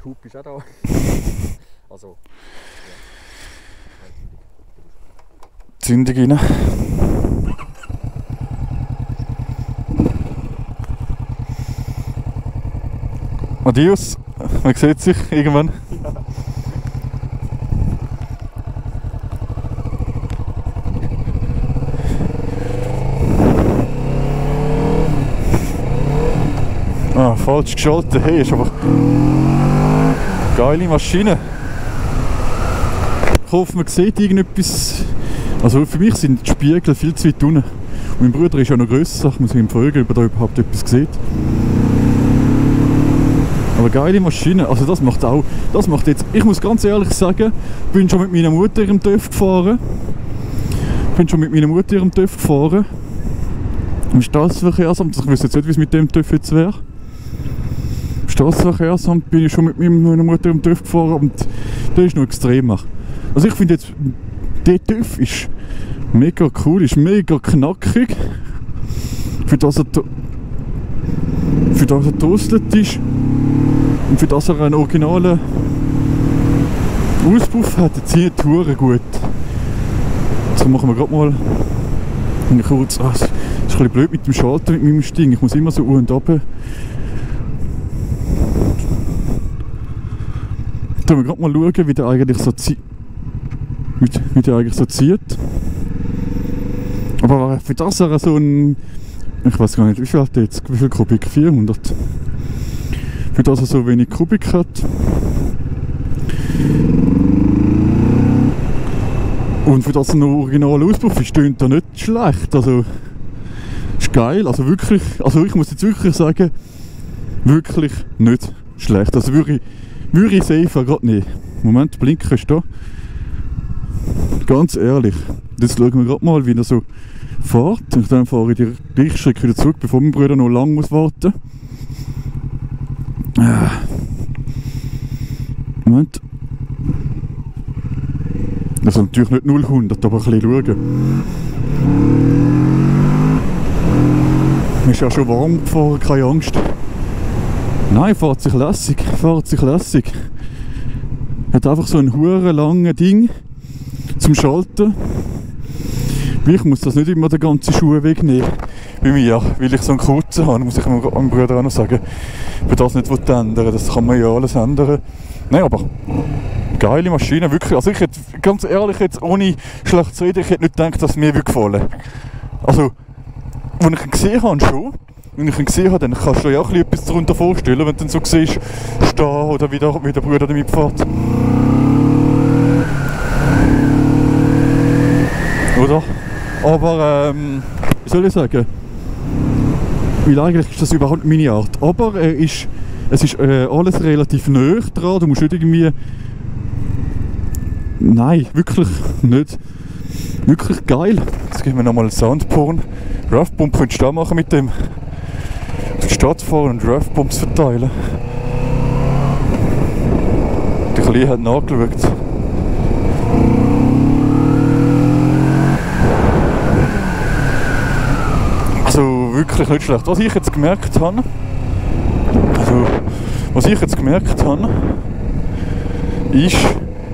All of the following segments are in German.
der Hub ist auch da. Also, ja. Zündung rein. Adios, man sieht sich irgendwann. Ah, falsch geschaltet. Hey, ist aber geile Maschine. Ich hoffe, man sieht irgendetwas. Also für mich sind die Spiegel viel zu weit unten. Und mein Bruder ist ja noch grösser. Ich muss ihn fragen, ob er da überhaupt etwas sieht. Aber geile Maschine. Also das macht auch. Das macht jetzt. Ich muss ganz ehrlich sagen, ich bin schon mit meiner Mutter im TÜV gefahren. Im Straßenverkehrsamt. Ich wüsste jetzt nicht, wie es mit dem TÜV jetzt wäre. Im Straßenverkehrsamt bin ich schon mit meiner Mutter im TÜV gefahren und das ist noch extremer. Also ich finde jetzt, der TÜV ist mega cool, ist mega knackig. Für das er gedrosselt ist und für das er einen originalen Auspuff hat, zieht die Touren gut. Jetzt machen wir gerade mal kurz. Ah, das ist ein bisschen blöd mit dem Schalter, mit meinem Sting. Ich muss immer so und ab. Schauen wir gerade mal schauen, wie der eigentlich so zieht. Aber für das er so ein. Ich weiß gar nicht, wie viel hat der jetzt? Wie viel Kubik? 400. Für das er so wenig Kubik hat. Und für das er noch original Auspuff ist, stöhnt er nicht schlecht. Also, ist geil. Also wirklich, also ich muss jetzt wirklich sagen, wirklich nicht schlecht. Also würde ich safe gerade nicht. Moment, Blinker ist da. Ganz ehrlich. Jetzt schauen wir gerade mal, wie er so fährt. Und dann fahre ich die gleiche Strecke wieder zurück, bevor mein Bruder noch lang muss warten. Moment. Also natürlich nicht 0-100, aber ein bisschen schauen. Man ist ja schon warm gefahren, keine Angst. Nein, fährt sich lässig. Hat einfach so ein hure langes Ding zum Schalten. Ich muss das nicht immer den ganzen Schuh wegnehmen. Bei mir, weil ich so einen kurzen habe, muss ich meinem Bruder auch noch sagen, wenn das nicht ändern, das kann man ja alles ändern. Nein, aber geile Maschine, wirklich. Also ich hätte, ganz ehrlich, jetzt ohne schlecht zu reden, ich hätte nicht gedacht, dass es mir gefallen würde. Also, als ich ihn gesehen habe, schon. Wenn ich ihn gesehen habe, dann kannst du dir ja auch etwas darunter vorstellen, wenn du dann so siehst, stehen oder wie der Bruder damit fährt. Oder? Aber, wie soll ich sagen? Weil eigentlich ist das überhaupt nicht meine Art. Aber es ist alles relativ nahe dran, du musst nicht irgendwie... Nein, wirklich nicht. Wirklich geil. Jetzt geben wir nochmal einen Soundporn. Roughbump könntest du auch machen mit dem. Auf die Stadt fahren und Roughbumps verteilen. Der Kleine hat nachgeschaut. Also wirklich nicht schlecht. Was ich jetzt gemerkt habe, ist,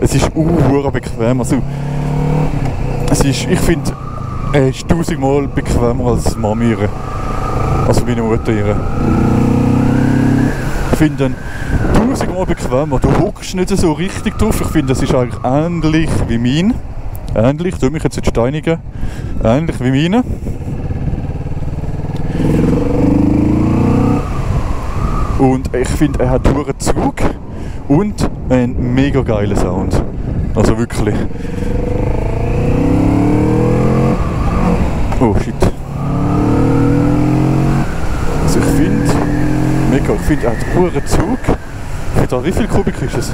es ist bequem. Also, ich finde, er ist 1000-mal bequemer als Mami ihre. Also meine Mutter ihre. Ich finde ihn 1000-mal bequemer. Du hockst nicht so richtig drauf. Ich finde, das ist eigentlich ähnlich wie mein. Ähnlich, tu mich jetzt nicht steinigen. Ähnlich wie meine. Und ich finde, er hat einen Zug und einen mega geilen Sound. Also wirklich. Oh shit. Also ich finde, mega, er hat einen Zug. Wie viel Kubik ist es?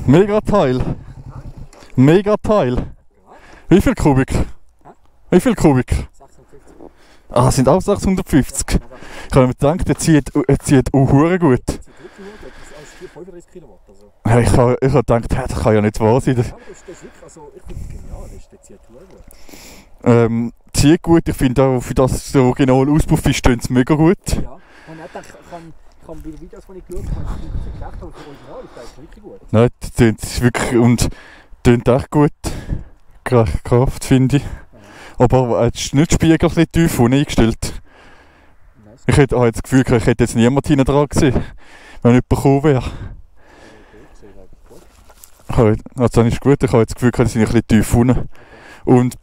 Mega Teil. Wie viel Kubik? Wie viel Kubik? 650. Ah, sind auch 650. Ich habe mir gedacht, er zieht hure gut. Das ist als 35 Kilowatt. Also. Ja, ich habe gedacht, das kann ja nicht wahr sein. Ja, das ist wirklich, also ich finde es genial, der zieht hure gut. zieht gut. Ich finde auch, für das so genau Auspuff ist, tun sie mega gut. Ja. Und ich dachte, ich kann bei den Videos, die ich geschaut habe, nicht so schlecht, aber das Original ist eigentlich wirklich gut. Nein, das tönt wirklich und tönt echt gut. Kraft, finde ich. Aber es ist nicht Spiegel ein bisschen tief unten eingestellt. Nice. Ich habe jetzt das Gefühl, ich hätte jetzt niemand hinten dran gesehen, wenn jemand gekommen wäre. Also dann ist gut, ich habe jetzt das Gefühl, die sind ein bisschen tief unten. Und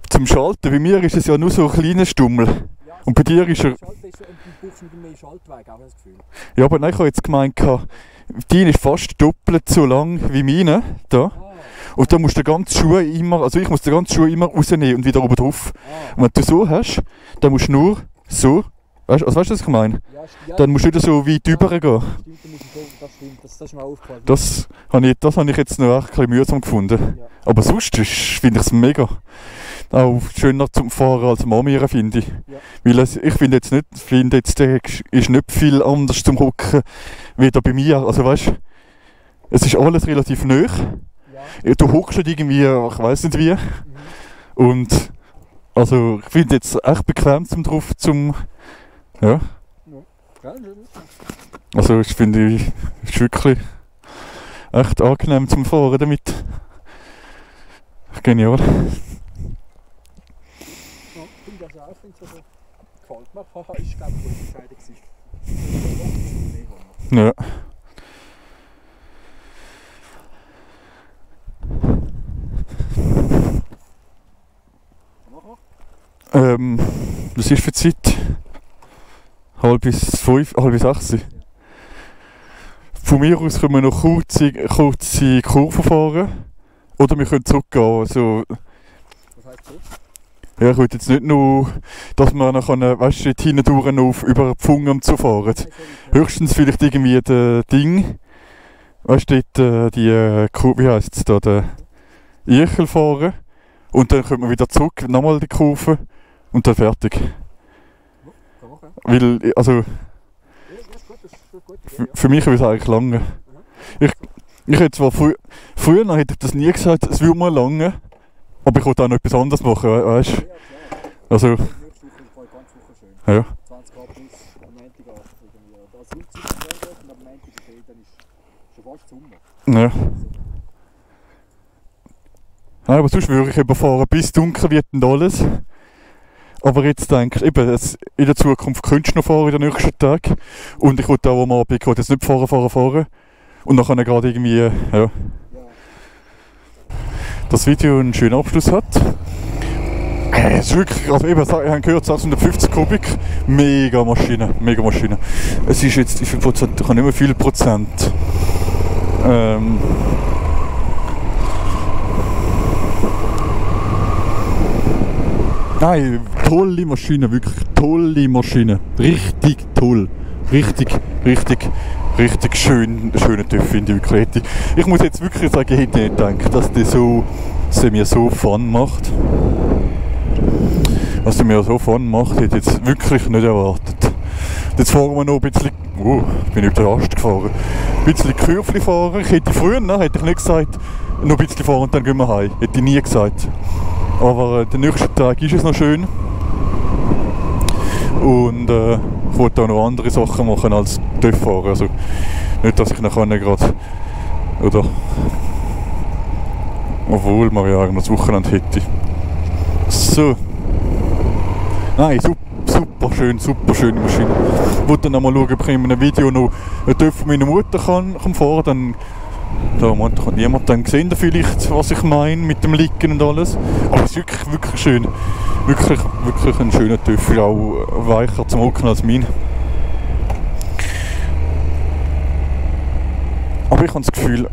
zum Schalten, bei mir ist es ja nur so ein kleiner Stummel. Und bei dir ist er... Du brauchst mit mehr Schaltweg, auch das Gefühl. Ja, aber nein, ich habe jetzt gemeint, dein ist fast doppelt so lang wie meine. Da. Und da musst du den ganzen Schuh immer, also ich muss den ganzen Schuh immer rausnehmen und wieder oben drauf. Und wenn du so hast, dann musst du nur so, weißt du, was ich meine? Ja, Dann musst du wieder so weit rüber gehen. Stimmt, das ist mir aufgefallen. Das habe ich jetzt noch echt ein bisschen mühsam gefunden. Ja. Aber sonst finde ich es mega. Auch schöner zum Fahren als Mamieren, finde ich. Ja. Weil ich finde jetzt, der ist nicht viel anders zum Hocken wie da bei mir. Also weißt, es ist alles relativ nah. Ja. Du hockst nicht irgendwie, ich weiß nicht wie. Und also ich finde jetzt echt bequem ja. Also ich finde, es ist wirklich echt angenehm zum Fahren damit. Genial. Ja, ich finde das auch, gefällt mir. Haha, ist glaube ich die Unterscheidung. Ja. Was ist für die Zeit? 5:30. Von mir aus können wir noch kurze Kurven fahren. Oder wir können zurückgehen. Also, Was heisst so? ja, ich will jetzt nicht nur, dass wir noch hinten durch auf über Pfungen zu fahren. Höchstens vielleicht irgendwie das Ding. Weißt du, dort wie heisst es da, der Irchel fahren. Und dann kommen wir wieder zurück, nochmal die Kurve und dann fertig. Kann machen. Weil, also, Ja, das ist gut, das ist gut. für mich würde es eigentlich lange. Ich hätte zwar früher hätte ich das nie gesagt, es würde mir lange, aber ich wollte auch noch etwas anderes machen, weißt du? Also, Nächste Woche ganz schön. ja. 20 Grad plus am Montag an. Da ist es und am Montag okay, dann ist schon fast Sommer. Ja. Nein, aber sonst würde ich eben fahren, bis dunkel wird und alles. Aber jetzt denke ich, eben, in der Zukunft könntest du noch fahren in den nächsten Tagen. Und ich wollte auch am Abend jetzt nicht fahren. Und dann kann er gerade irgendwie, ja, das Video einen schönen Abschluss hat. Es ist wirklich, also eben, ich habe gehört, 650 Kubik, mega Maschine. Es ist jetzt, wie viel Prozent, ich habe nicht mehr viel Prozent. Nein, tolle Maschine, wirklich tolle Maschine. Richtig toll. Richtig schöner TÜV, finde ich wirklich. Ich muss jetzt wirklich sagen, ich hätte nicht gedacht, dass der mir so Fun macht. Was der mir so Fun macht, hätte ich jetzt wirklich nicht erwartet. Jetzt fahren wir noch ein bisschen, ich bin über den Ast gefahren, ein bisschen Kürfli fahren. Ich hätte früher, hätte ich nicht gesagt, noch ein bisschen fahren und dann gehen wir heim. Hätte ich nie gesagt. Aber den nächsten Tag ist es noch schön. Und ich wollte auch noch andere Sachen machen als TÜV fahren. Also nicht, dass ich nachher gerade... Oder... Obwohl man ja das Wochenende hätte. So. Nein, super schöne Maschine. Ich wollte dann noch mal schauen, ob ich in einem Video noch einen TÜV von meiner Mutter kann fahren kann. Da hat niemand dann gesehen, vielleicht, was ich meine mit dem Liegen und alles. Aber es ist wirklich schön. Wirklich ein schöner TÜV, auch weicher zum Hocken als mein. Aber ich habe das Gefühl,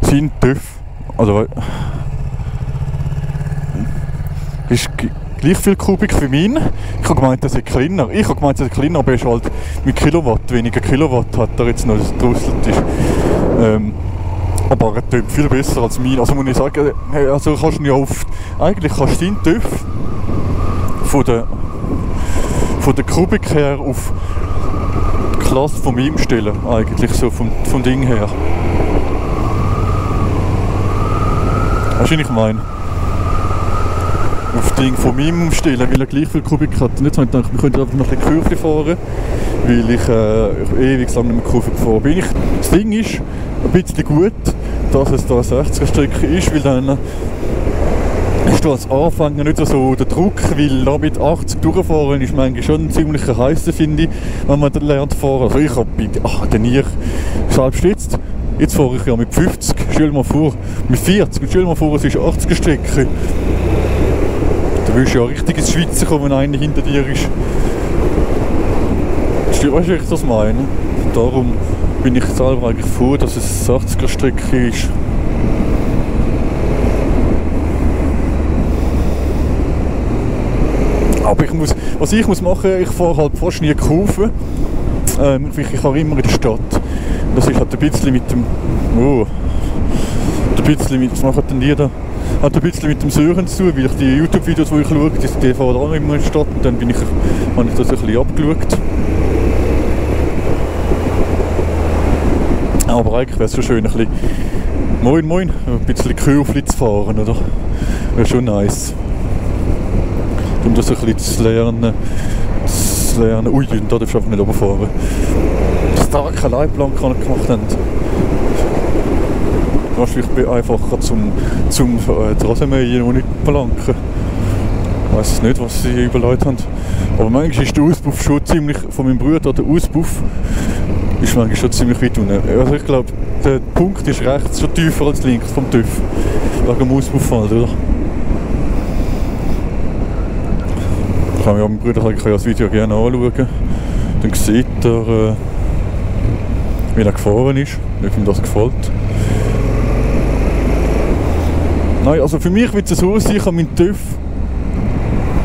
sein TÜV, also ist gleich viel Kubik wie mein. Ich habe gemeint, er sei kleiner. Aber er ist halt mit Kilowatt, weniger Kilowatt hat er jetzt noch gedrosselt ist. Aber er tönt viel besser als mein. Also muss ich sagen, also kannst du ja oft, eigentlich kannst du deinen TÜV von der Kubik her auf die Klasse von meinem stellen, eigentlich so vom Ding her. Weißt du, was ich meine? auf Ding von meinem umstellen, weil er gleich viel Kubik hat. Und jetzt habe ich gedacht, wir könnten einfach noch ein bisschen Kurve fahren, weil ich ewig lang nicht mehr Kurve gefahren bin. Das Ding ist ein bisschen gut, dass es da eine 60er-Strecke ist, weil dann ist da als Anfänger nicht so der Druck, weil da mit 80 durchfahren ist manchmal schon ziemlich heiß, finde ich, wenn man dann lernt fahren. Also ich habe den Nier selbst jetzt fahre ich ja mit 50, stell mal vor, mit 40, stell mal vor, es ist eine 80er-Strecke. Da willst du ja richtig ins Schwitzen kommen, wenn einer hinter dir ist. Weißt du, wie ich das meine? Darum bin ich selber eigentlich froh, dass es eine 80er-Strecke ist. Aber was ich muss machen, ich fahre halt fast nie Kurven. Ich fahre immer in der Stadt. Das ist halt ein bisschen mit dem... was macht denn die da? Hat ein bisschen mit dem Sören zu tun, weil ich die YouTube-Videos, die ich schaue, die fahren auch immer in der Stadt und dann habe ich das ein bisschen abgeschaut. Aber eigentlich wäre es schon schön, ein bisschen Moin, ein bisschen Kurvli zu fahren, oder? Wäre schon nice. Um das ein bisschen zu lernen. Ui, da darfst du einfach nicht runterfahren. Dass da keinen Leitplan gemacht haben. Das ist vielleicht einfacher zum Rasenmähen und nicht belanken. Ich weiss nicht, was sie überlegt haben. Aber manchmal ist der Auspuff schon ziemlich, von meinem Bruder, der Auspuff ist manchmal schon ziemlich weit unten. Also ich glaube, der Punkt ist rechts schon tiefer als links vom TÜV. Wegen dem Auspuff halt, oder? Ich kann meinem Bruder sagen, ich kann ja das Video gerne anschauen. Dann sieht er, wie er gefahren ist, ob ihm das gefällt. Nein, also für mich wird es so sein, ich habe meinen TÜV...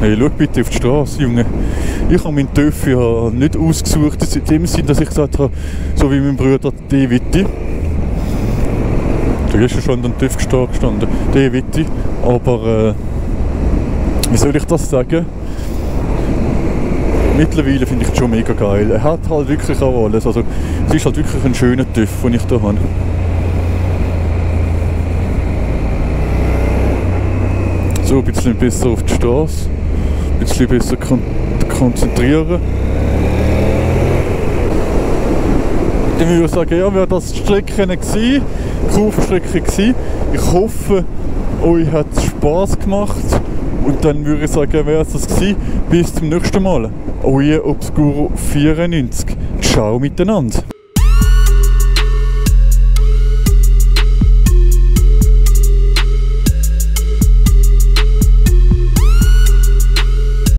Hey, schau bitte auf die Straße, Junge. Ich habe meinen TÜV ja nicht ausgesucht, in dem Sinne, dass ich gesagt habe, so wie mein Bruder, die Witte. Da ist ja schon ein TÜV gestanden, die Witte. Aber, wie soll ich das sagen? Mittlerweile finde ich es schon mega geil. Er hat halt wirklich auch alles. Also, es ist halt wirklich ein schöner TÜV, den ich hier habe. So ein bisschen besser auf die Straße, ein bisschen besser konzentrieren. Dann würde ich sagen, ja, wäre das Strecken gewesen, Kurvenstrecke gewesen. Ich hoffe, euch hat es Spass gemacht. Und dann würde ich sagen, wäre es das gewesen. Bis zum nächsten Mal. Euer Obscuro 94. Ciao miteinander.